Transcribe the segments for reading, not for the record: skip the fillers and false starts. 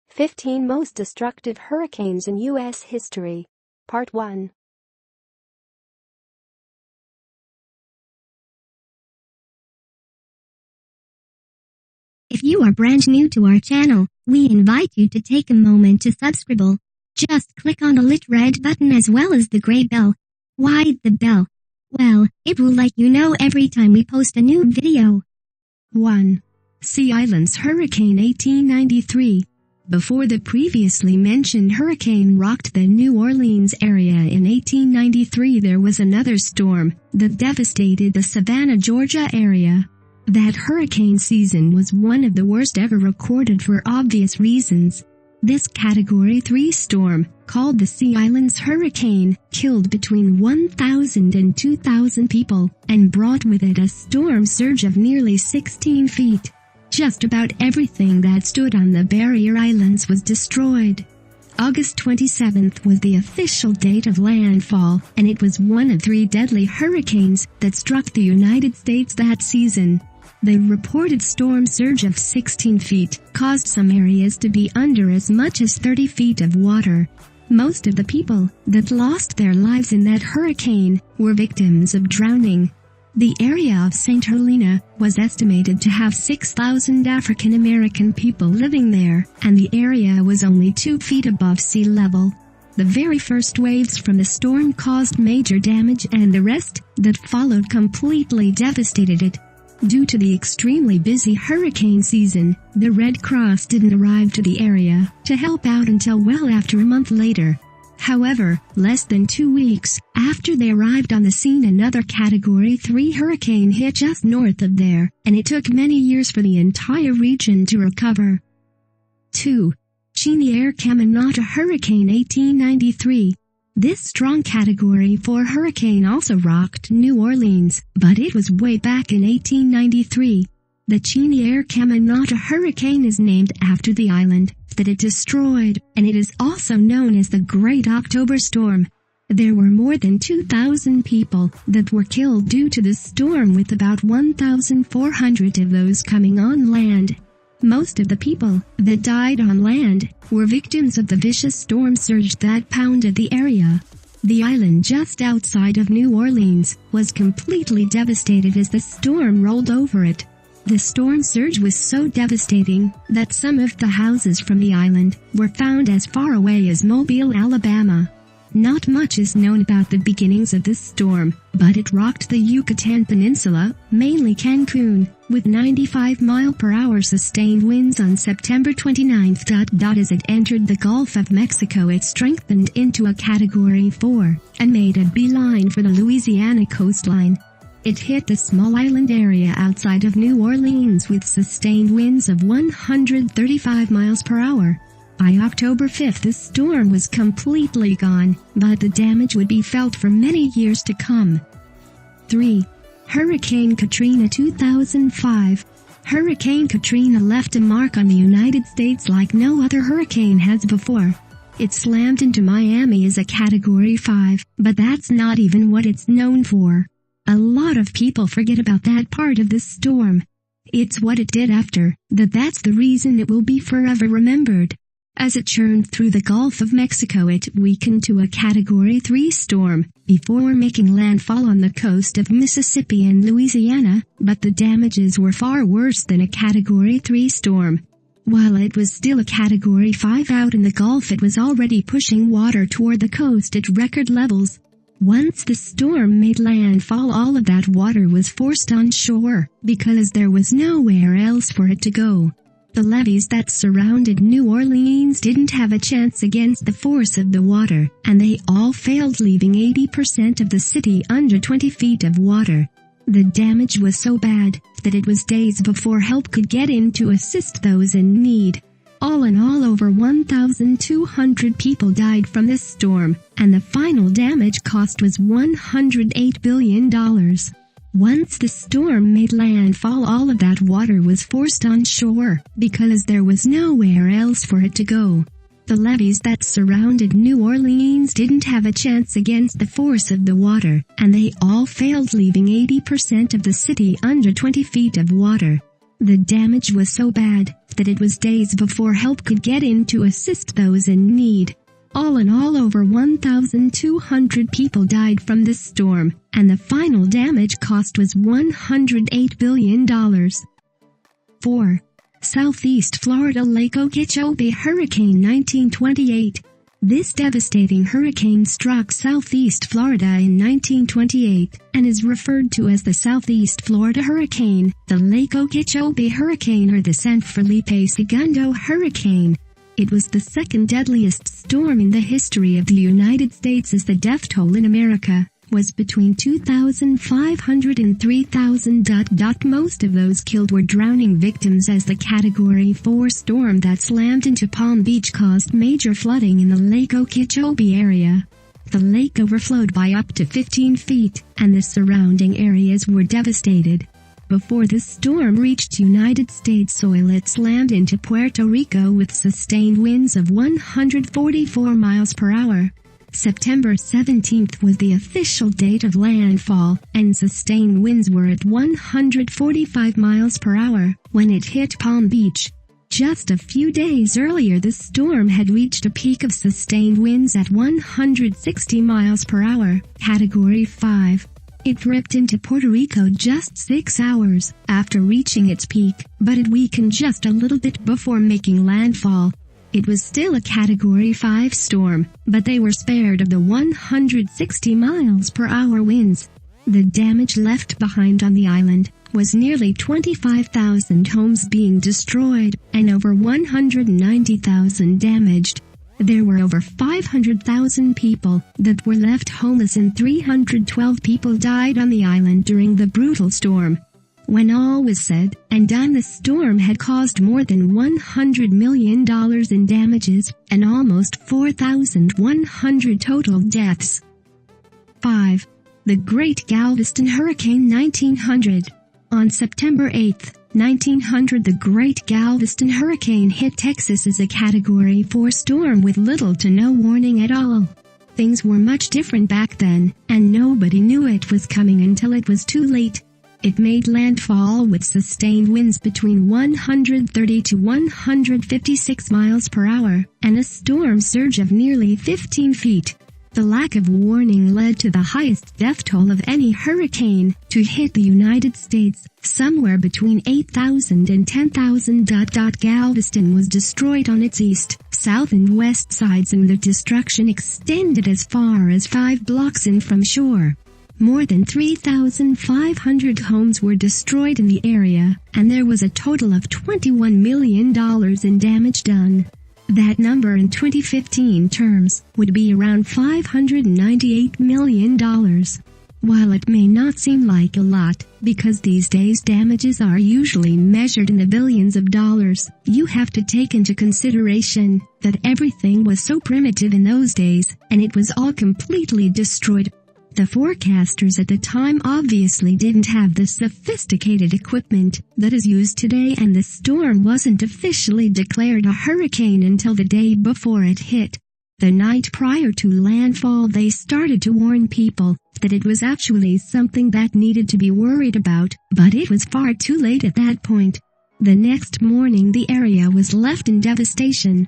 15 Most Destructive Hurricanes in U.S. History. Part 1. If you are brand new to our channel, we invite you to take a moment to subscribe. Just click on the lit red button as well as the gray bell. Why the bell? Well, it will let you know every time we post a new video. 1. Sea Islands Hurricane 1893. Before the previously mentioned hurricane rocked the New Orleans area in 1893, there was another storm that devastated the Savannah, Georgia area. That hurricane season was one of the worst ever recorded for obvious reasons. This Category 3 storm, called the Sea Islands Hurricane, killed between 1,000 and 2,000 people, and brought with it a storm surge of nearly 16 feet. Just about everything that stood on the barrier islands was destroyed. August 27th was the official date of landfall, and it was one of 3 deadly hurricanes that struck the United States that season. The reported storm surge of 16 feet caused some areas to be under as much as 30 feet of water. Most of the people that lost their lives in that hurricane were victims of drowning. The area of St. Helena was estimated to have 6,000 African American people living there, and the area was only 2 feet above sea level. The very first waves from the storm caused major damage, and the rest that followed completely devastated it. Due to the extremely busy hurricane season, the Red Cross didn't arrive to the area to help out until well after a month later. However, less than 2 weeks after they arrived on the scene, another Category 3 hurricane hit just north of there, and it took many years for the entire region to recover. 2. Cheniere Caminada Hurricane 1893. This strong Category 4 hurricane also rocked New Orleans, but it was way back in 1893. The Cheniere Caminada Hurricane is named after the island that it destroyed, and it is also known as the Great October Storm. There were more than 2,000 people that were killed due to the storm, with about 1,400 of those coming on land. Most of the people that died on land were victims of the vicious storm surge that pounded the area. The island just outside of New Orleans was completely devastated as the storm rolled over it. The storm surge was so devastating that some of the houses from the island were found as far away as Mobile, Alabama. Not much is known about the beginnings of this storm, but it rocked the Yucatan Peninsula, mainly Cancun, with 95-mile-per-hour sustained winds on September 29th. As it entered the Gulf of Mexico, it strengthened into a Category 4 and made a beeline for the Louisiana coastline. It hit the small island area outside of New Orleans with sustained winds of 135 miles per hour. By October 5th, the storm was completely gone, but the damage would be felt for many years to come. 3. Hurricane Katrina 2005. Hurricane Katrina left a mark on the United States like no other hurricane has before. It slammed into Miami as a Category 5, but that's not even what it's known for. A lot of people forget about that part of the storm. It's what it did after that's the reason it will be forever remembered. As it churned through the Gulf of Mexico, it weakened to a Category 3 storm before making landfall on the coast of Mississippi and Louisiana, but the damages were far worse than a Category 3 storm. While it was still a Category 5 out in the Gulf, it was already pushing water toward the coast at record levels. Once the storm made landfall, all of that water was forced on shore because there was nowhere else for it to go. The levees that surrounded New Orleans didn't have a chance against the force of the water, and they all failed, leaving 80% of the city under 20 feet of water. The damage was so bad that it was days before help could get in to assist those in need. All in all, over 1,200 people died from this storm, and the final damage cost was $108 billion. Once the storm made landfall, all of that water was forced on shore because there was nowhere else for it to go. The levees that surrounded New Orleans didn't have a chance against the force of the water, and they all failed, leaving 80% of the city under 20 feet of water. The damage was so bad that it was days before help could get in to assist those in need. All in all, over 1,200 people died from this storm, and the final damage cost was $108 billion. 4. Southeast Florida Lake Okeechobee Hurricane 1928. This devastating hurricane struck southeast Florida in 1928, and is referred to as the Southeast Florida Hurricane, the Lake Okeechobee Hurricane, or the San Felipe Segundo Hurricane. It was the second deadliest storm in the history of the United States, as the death toll in America was between 2,500 and 3,000. Most of those killed were drowning victims, as the Category 4 storm that slammed into Palm Beach caused major flooding in the Lake Okeechobee area. The lake overflowed by up to 15 feet, and the surrounding areas were devastated. Before the storm reached United States soil, it slammed into Puerto Rico with sustained winds of 144 miles per hour. September 17th was the official date of landfall, and sustained winds were at 145 miles per hour when it hit Palm Beach. Just a few days earlier, the storm had reached a peak of sustained winds at 160 miles per hour, Category 5. It ripped into Puerto Rico just 6 hours after reaching its peak, but it weakened just a little bit before making landfall. It was still a Category 5 storm, but they were spared of the 160 miles per hour winds. The damage left behind on the island was nearly 25,000 homes being destroyed, and over 190,000 damaged. There were over 500,000 people that were left homeless, and 312 people died on the island during the brutal storm. When all was said and done, the storm had caused more than $100 million in damages, and almost 4,100 total deaths. 5. The Great Galveston Hurricane 1900. On September 8, 1900, the Great Galveston Hurricane hit Texas as a Category 4 storm with little to no warning at all. Things were much different back then, and nobody knew it was coming until it was too late. It made landfall with sustained winds between 130 to 156 miles per hour, and a storm surge of nearly 15 feet. The lack of warning led to the highest death toll of any hurricane to hit the United States, somewhere between 8,000 and 10,000. Galveston was destroyed on its east, south and west sides, and the destruction extended as far as 5 blocks in from shore. More than 3,500 homes were destroyed in the area, and there was a total of $21 million in damage done. That number in 2015 terms would be around $598 million. While it may not seem like a lot, because these days damages are usually measured in the billions of dollars, you have to take into consideration that everything was so primitive in those days, and it was all completely destroyed. The forecasters at the time obviously didn't have the sophisticated equipment that is used today, and the storm wasn't officially declared a hurricane until the day before it hit. The night prior to landfall, they started to warn people that it was actually something that needed to be worried about, but it was far too late at that point. The next morning, the area was left in devastation.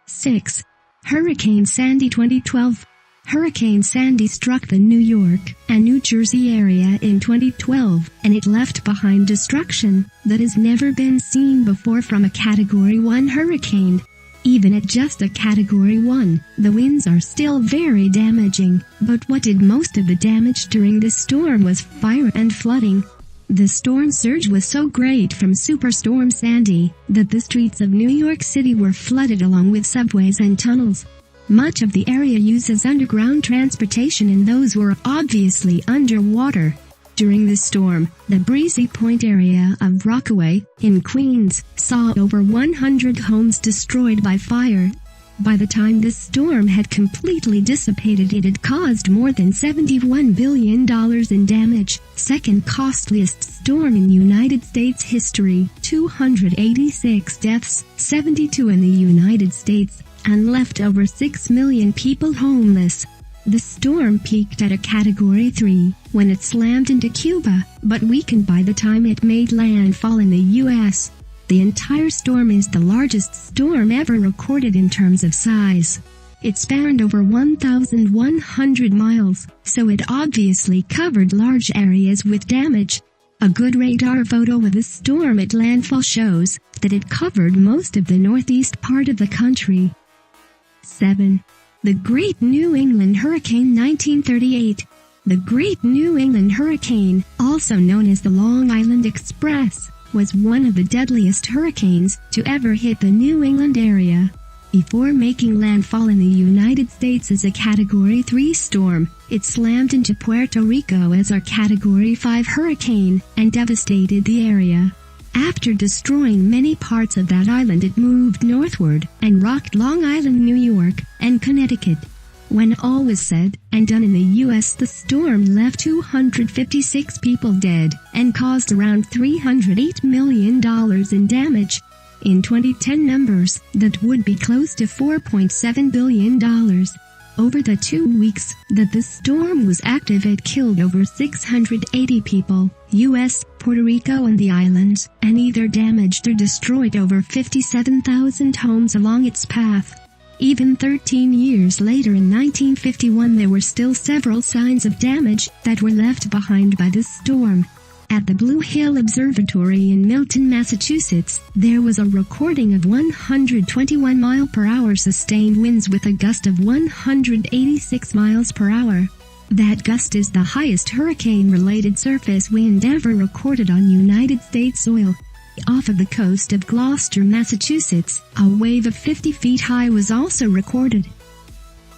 6. Hurricane Sandy 2012. Hurricane Sandy struck the New York and New Jersey area in 2012, and it left behind destruction that has never been seen before from a Category 1 hurricane. Even at just a Category 1, the winds are still very damaging, but what did most of the damage during this storm was fire and flooding. The storm surge was so great from Superstorm Sandy that the streets of New York City were flooded, along with subways and tunnels. Much of the area uses underground transportation, and those were obviously underwater. During the storm, the Breezy Point area of Rockaway, in Queens, saw over 100 homes destroyed by fire. By the time this storm had completely dissipated, it had caused more than $71 billion in damage, second costliest storm in United States history, 286 deaths, 72 in the United States, and left over 6 million people homeless. The storm peaked at a Category 3 when it slammed into Cuba, but weakened by the time it made landfall in the U.S. The entire storm is the largest storm ever recorded in terms of size. It spanned over 1,100 miles, so it obviously covered large areas with damage. A good radar photo of the storm at landfall shows that it covered most of the northeast part of the country. 7. The Great New England Hurricane 1938. The Great New England Hurricane, also known as the Long Island Express, was one of the deadliest hurricanes to ever hit the New England area. Before making landfall in the United States as a Category 3 storm, it slammed into Puerto Rico as a Category 5 hurricane and devastated the area. After destroying many parts of that island, it moved northward and rocked Long Island, New York, and Connecticut. When all was said and done in the U.S., the storm left 256 people dead and caused around $308 million in damage. In 2010 numbers, that would be close to $4.7 billion. Over the 2 weeks that the storm was active, it killed over 680 people, U.S., Puerto Rico and the islands, and either damaged or destroyed over 57,000 homes along its path. Even 13 years later in 1951, there were still several signs of damage that were left behind by the storm. At the Blue Hill Observatory in Milton, Massachusetts, there was a recording of 121 mile-per-hour sustained winds with a gust of 186 miles per hour. That gust is the highest hurricane-related surface wind ever recorded on United States soil. Off of the coast of Gloucester, Massachusetts, a wave of 50 feet high was also recorded.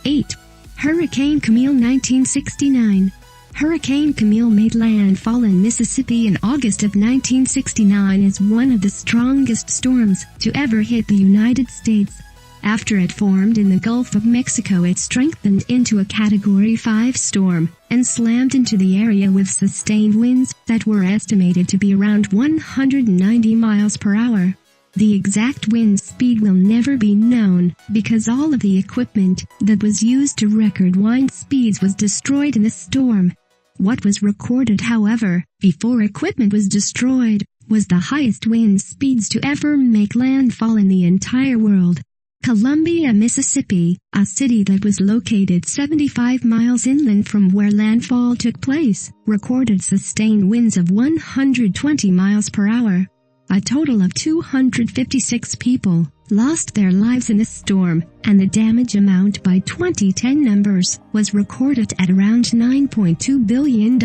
8. Hurricane Camille 1969. Hurricane Camille made landfall in Mississippi in August of 1969 as one of the strongest storms to ever hit the United States. After it formed in the Gulf of Mexico, it strengthened into a Category 5 storm and slammed into the area with sustained winds that were estimated to be around 190 miles per hour. The exact wind speed will never be known because all of the equipment that was used to record wind speeds was destroyed in the storm. What was recorded, however, before equipment was destroyed, was the highest wind speeds to ever make landfall in the entire world. Columbia, Mississippi, a city that was located 75 miles inland from where landfall took place, recorded sustained winds of 120 miles per hour. A total of 256 people lost their lives in the storm, and the damage amount by 2010 numbers was recorded at around $9.2 billion.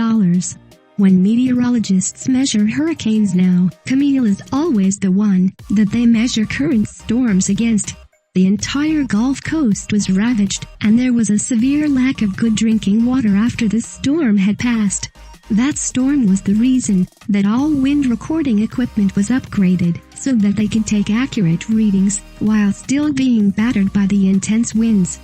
When meteorologists measure hurricanes now, Camille is always the one that they measure current storms against. The entire Gulf Coast was ravaged, and there was a severe lack of good drinking water after the storm had passed. That storm was the reason that all wind recording equipment was upgraded so that they could take accurate readings while still being battered by the intense winds.